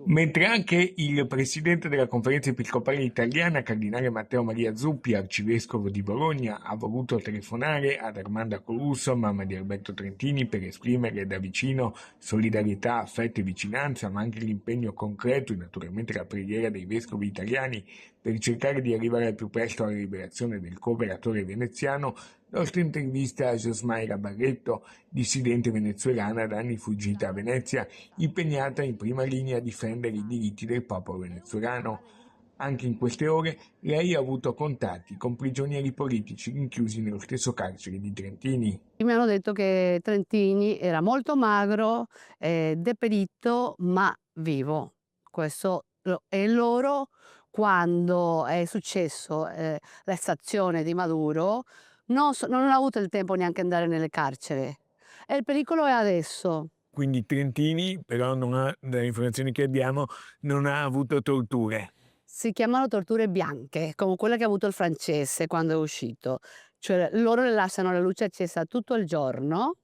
Mentre anche il presidente della Conferenza Episcopale Italiana, Cardinale Matteo Maria Zuppi, arcivescovo di Bologna, ha voluto telefonare ad Armanda Corusso, mamma di Alberto Trentini, per esprimere da vicino solidarietà, affetto e vicinanza, ma anche l'impegno concreto e naturalmente la preghiera dei vescovi italiani per cercare di arrivare al più presto alla liberazione del cooperatore veneziano. Nostra intervista a Josmaira Barretto, dissidente venezuelana da anni fuggita a Venezia, impegnata in prima linea a difendere i diritti del popolo venezuelano. Anche in queste ore lei ha avuto contatti con prigionieri politici rinchiusi nello stesso carcere di Trentini. Mi hanno detto che Trentini era molto magro, deperito, ma vivo. E loro, quando è successo, l'estrazione di Maduro, non hanno avuto il tempo neanche andare nelle carceri. E il pericolo è adesso. Quindi Trentini, però, non ha, dalle informazioni che abbiamo, non ha avuto torture. Si chiamano torture bianche, come quella che ha avuto il francese quando è uscito. Cioè loro le lasciano la luce accesa tutto il giorno,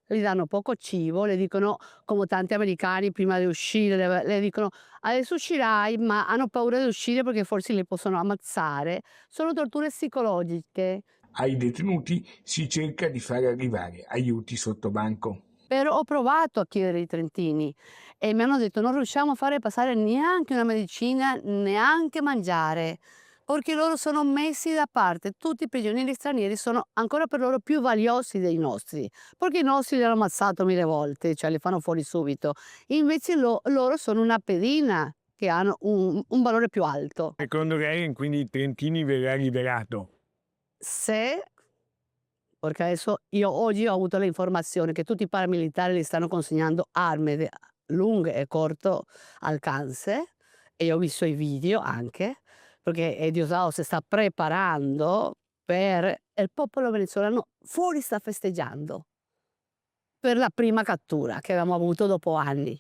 gli danno poco cibo, le dicono, come tanti americani prima di uscire, le dicono: "Adesso uscirai", ma hanno paura di uscire perché forse li possono ammazzare. Sono torture psicologiche. Ai detenuti si cerca di far arrivare aiuti sotto banco. Però ho provato a chiedere ai trentini e mi hanno detto: "Non riusciamo a fare passare neanche una medicina, neanche mangiare", perché loro sono messi da parte. Tutti i prigionieri stranieri sono ancora per loro più valiosi dei nostri, perché i nostri li hanno ammazzato 1000 volte, cioè li fanno fuori subito. Invece loro sono una pedina che hanno un valore più alto. Secondo lei, quindi Trentini verrà liberato? Se Perché adesso io oggi ho avuto le informazioni che tutti i paramilitari gli stanno consegnando armi de lunghe e corto alcance e ho visto i video anche, perché Diosdado si sta preparando per il popolo venezuelano fuori sta festeggiando per la prima cattura che avevamo avuto dopo anni.